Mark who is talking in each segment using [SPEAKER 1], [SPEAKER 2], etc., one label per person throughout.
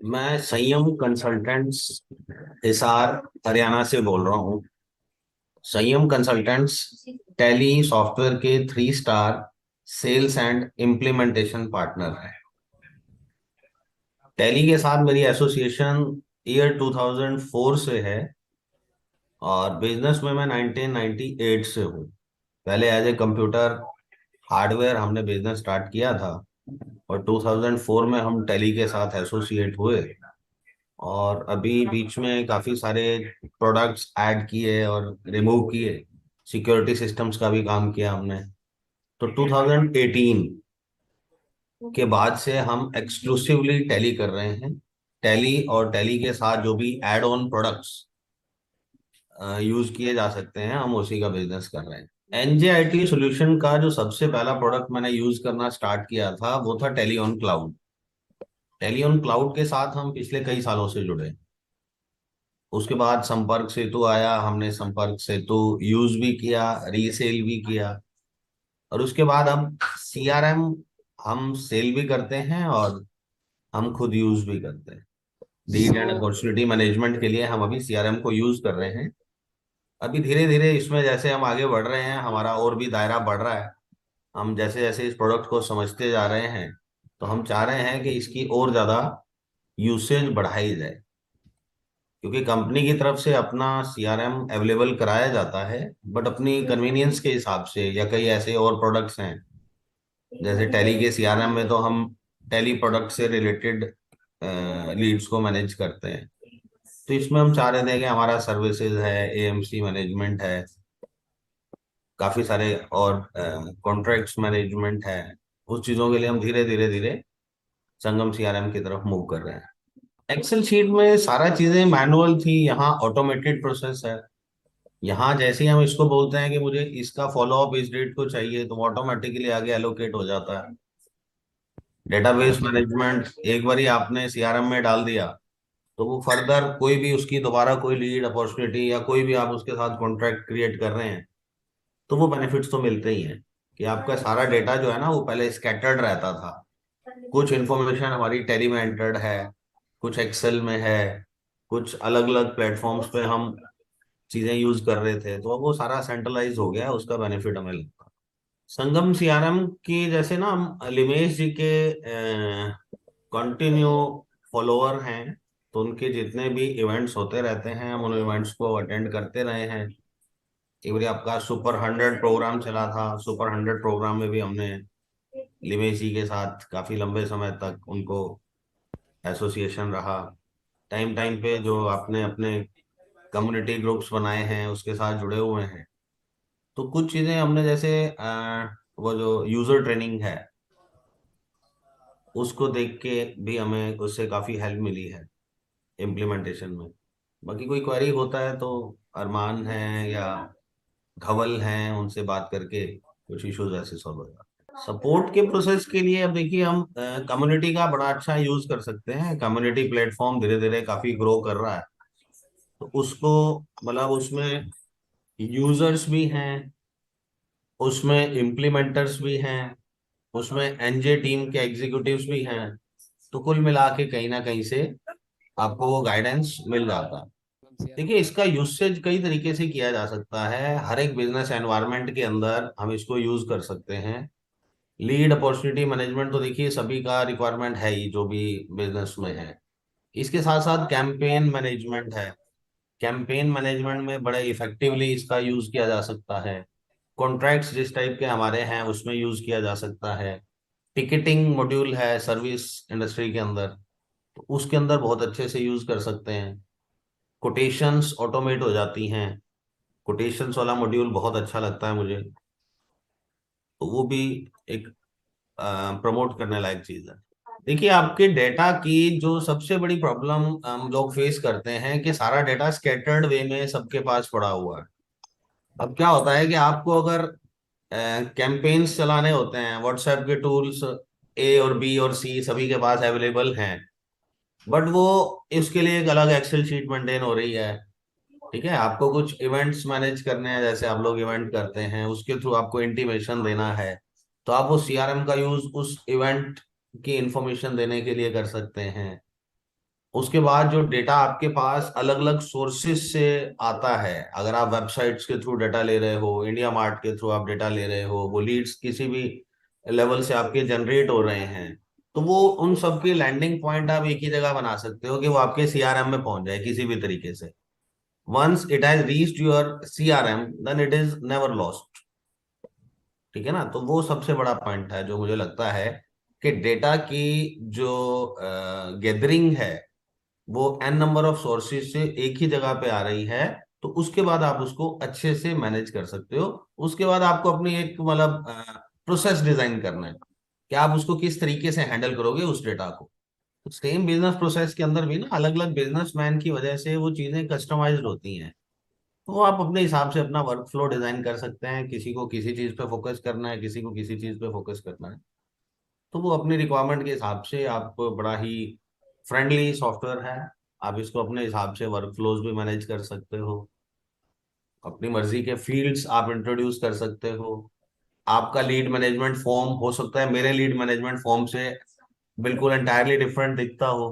[SPEAKER 1] मैं संयम कंसल्टेंट्स हिसार हरियाणा से बोल रहा हूँ। संयम कंसल्टेंट्स टैली सॉफ्टवेयर के 3 star sales and implementation partner है। टैली के साथ मेरी एसोसिएशन ईयर 2004 से है और बिजनेस में मैं 1998 से हूँ। पहले एज ए कंप्यूटर हार्डवेयर हमने बिजनेस स्टार्ट किया था और 2004 में हम टैली के साथ एसोसिएट हुए और अभी बीच में काफी सारे प्रोडक्ट्स ऐड किए और रिमूव किए। सिक्योरिटी सिस्टम्स का भी काम किया हमने। तो 2018 के बाद से हम एक्सक्लूसिवली टैली कर रहे हैं। टैली और टैली के साथ जो भी एड ऑन प्रोडक्ट्स यूज किए जा सकते हैं हम उसी का बिजनेस कर रहे हैं। एनजेआईटी सॉल्यूशन का जो सबसे पहला प्रोडक्ट मैंने यूज करना स्टार्ट किया था वो था tally on cloud. Tally on cloud के साथ हम पिछले कई सालों से जुड़े। उसके बाद संपर्क सेतु आया, हमने संपर्क सेतु यूज भी किया, रीसेल भी किया। और उसके बाद अब सीआरएम हम सेल भी करते हैं और हम खुद यूज भी करते हैं। लीड एंड अपॉर्चुनिटी मैनेजमेंट के लिए हम अभी सीआरएम को यूज कर रहे हैं। अभी धीरे धीरे इसमें जैसे हम आगे बढ़ रहे हैं हमारा और भी दायरा बढ़ रहा है। हम जैसे जैसे इस प्रोडक्ट को समझते जा रहे हैं तो हम चाह रहे हैं कि इसकी और ज्यादा यूसेज बढ़ाई जाए, क्योंकि कंपनी की तरफ से अपना सीआरएम अवेलेबल कराया जाता है बट अपनी कन्वीनियंस के हिसाब से, या कई ऐसे और प्रोडक्ट्स हैं जैसे टैली के सीआरएम में तो हम टैली प्रोडक्ट से रिलेटेड लीड्स को मैनेज करते हैं। तो इसमें हम चाह रहे थे कि हमारा सर्विसेज है, एएमसी मैनेजमेंट है, काफी सारे और कॉन्ट्रैक्ट्स मैनेजमेंट है। उस चीजों के लिए हम धीरे धीरे धीरे संगम सीआरएम की तरफ मूव कर रहे हैं। एक्सेल शीट में सारा चीजें मैनुअल थी, यहाँ ऑटोमेटेड प्रोसेस है। यहाँ जैसे ही हम इसको बोलते हैं कि मुझे इसका फॉलो अप इस डेट को चाहिए तो ऑटोमेटिकली आगे एलोकेट हो जाता है। डेटाबेस मैनेजमेंट एक बार ही आपने सीआरएम में डाल दिया तो वो फर्दर कोई भी उसकी दोबारा कोई लीड अपॉर्चुनिटी या कोई भी आप उसके साथ कॉन्ट्रैक्ट क्रिएट कर रहे हैं तो वो बेनिफिट्स तो मिलते ही हैं कि आपका सारा डेटा जो है ना वो पहले स्कैटर्ड रहता था। कुछ इन्फॉर्मेशन हमारी टेली में एंटर्ड है, कुछ एक्सेल में है, कुछ अलग अलग प्लेटफॉर्म्स पे हम चीजें यूज कर रहे थे, तो अब वो सारा सेंट्रलाइज हो गया, उसका बेनिफिट हमें लगता है। संगम सीआरएम की जैसे ना हम लिमेश जी के कंटिन्यू फॉलोअर हैं, तो उनके जितने भी इवेंट्स होते रहते हैं हम उन इवेंट्स को अटेंड करते रहे हैं। एक बार आपका सुपर 100 प्रोग्राम चला था, सुपर 100 प्रोग्राम में भी हमने लिमेश जी के साथ काफी लंबे समय तक उनको एसोसिएशन रहा। टाइम टाइम पे जो आपने अपने कम्युनिटी ग्रुप्स बनाए हैं उसके साथ जुड़े हुए हैं। तो कुछ चीजें हमने जैसे वो जो यूजर ट्रेनिंग है उसको देख के भी हमें उससे काफी हेल्प मिली है इम्प्लीमेंटेशन में। बाकी कोई क्वेरी होता है तो अरमान है या धवल हैं, उनसे बात करके कुछ इश्यूज ऐसे सॉल्व हो जाते हैं। सपोर्ट के प्रोसेस के लिए अब देखिए हम कम्युनिटी का बड़ा अच्छा यूज कर सकते हैं। कम्युनिटी प्लेटफॉर्म धीरे धीरे काफी ग्रो कर रहा है, तो उसको मतलब उसमें यूजर्स भी हैं, उसमें इम्प्लीमेंटर्स भी हैं, उसमें एनजे टीम के एग्जीक्यूटिव्स भी हैं। तो कुल मिला के कहीं ना कहीं से आपको वो गाइडेंस मिल जाता है। देखिए इसका यूसेज कई तरीके से किया जा सकता है, हर एक बिजनेस एनवायरनमेंट के अंदर हम इसको यूज कर सकते हैं। लीड अपॉर्चुनिटी मैनेजमेंट तो देखिए सभी का रिक्वायरमेंट है ही जो भी बिजनेस में है। इसके साथ साथ कैंपेन मैनेजमेंट है। कैंपेन मैनेजमेंट में बड़े इफेक्टिवली इसका यूज किया जा सकता है। कॉन्ट्रैक्ट्स जिस टाइप के हमारे हैं उसमें यूज किया जा सकता है। टिकटिंग मॉड्यूल है सर्विस इंडस्ट्री के अंदर, तो उसके अंदर बहुत अच्छे से यूज कर सकते हैं। कोटेशंस ऑटोमेट हो जाती हैं। कोटेशंस वाला मॉड्यूल बहुत अच्छा लगता है मुझे, तो वो भी एक प्रमोट करने लायक चीज है। देखिए आपके डेटा की जो सबसे बड़ी प्रॉब्लम हम लोग फेस करते हैं कि सारा डेटा स्कैटर्ड वे में सबके पास पड़ा हुआ है। अब क्या होता है कि आपको अगर कैंपेन्स चलाने होते हैं, व्हाट्सएप के टूल्स ए और बी और सी सभी के पास अवेलेबल हैं, बट वो इसके लिए एक अलग एक्सेल शीट मेंटेन हो रही है। ठीक है, आपको कुछ इवेंट्स मैनेज करने हैं, जैसे आप लोग इवेंट करते हैं उसके थ्रू आपको इंटीमेशन देना है, तो आप वो सीआरएम का यूज उस इवेंट की इंफॉर्मेशन देने के लिए कर सकते हैं। उसके बाद जो डेटा आपके पास अलग अलग सोर्सेज से आता है, अगर आप वेबसाइट्स के थ्रू डेटा ले रहे हो, इंडिया मार्ट के थ्रू आप डेटा ले रहे हो, वो लीड्स किसी भी लेवल से आपके जनरेट हो रहे हैं, तो वो उन सब के लैंडिंग पॉइंट आप एक ही जगह बना सकते हो कि वो आपके सीआरएम में पहुंच जाए किसी भी तरीके से। Once it has reached your CRM then it is never lost. ठीक है ना? तो वो सबसे बड़ा पॉइंट है जो मुझे लगता है कि डेटा की जो गैदरिंग है वो एन नंबर ऑफ सोर्सेज से एक ही जगह पे आ रही है, तो उसके बाद आप उसको अच्छे से मैनेज कर सकते हो। उसके बाद आपको अपनी एक मतलब प्रोसेस डिजाइन करना है कि आप उसको किस तरीके से हैंडल करोगे उस डेटा को। तो सेम बिजनेस प्रोसेस के अंदर भी ना अलग अलग बिजनेसमैन की वजह से वो चीजें कस्टमाइज्ड होती हैं। तो आप अपने हिसाब से अपना वर्क फ्लो डिजाइन कर सकते हैं, किसी को किसी चीज पे फोकस करना है, किसी को किसी चीज पे फोकस करना है। तो वो अपनी रिक्वायरमेंट के हिसाब से आप बड़ा ही फ्रेंडली सॉफ्टवेयर है। आप इसको अपने हिसाब से वर्क फ्लोज भी मैनेज कर सकते हो, अपनी मर्जी के फील्ड्स आप इंट्रोड्यूस कर सकते हो। आपका लीड मैनेजमेंट फॉर्म हो सकता है मेरे लीड मैनेजमेंट फॉर्म से बिल्कुल एंटायरली डिफरेंट दिखता हो।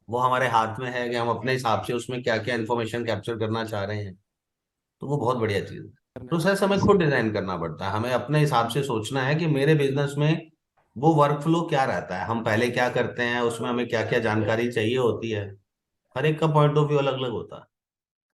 [SPEAKER 1] वो हमारे हाथ में है कि हम अपने हिसाब से उसमें क्या क्या इन्फॉर्मेशन कैप्चर करना चाह रहे हैं। तो वो बहुत बढ़िया चीज है। प्रोसेस हमें खुद डिजाइन करना पड़ता है, हमें अपने हिसाब से सोचना है कि मेरे बिजनेस में वो वर्क फ्लो क्या रहता है, हम पहले क्या करते हैं, उसमें हमें क्या क्या जानकारी चाहिए होती है। हर एक का पॉइंट ऑफ व्यू अलग अलग होता है।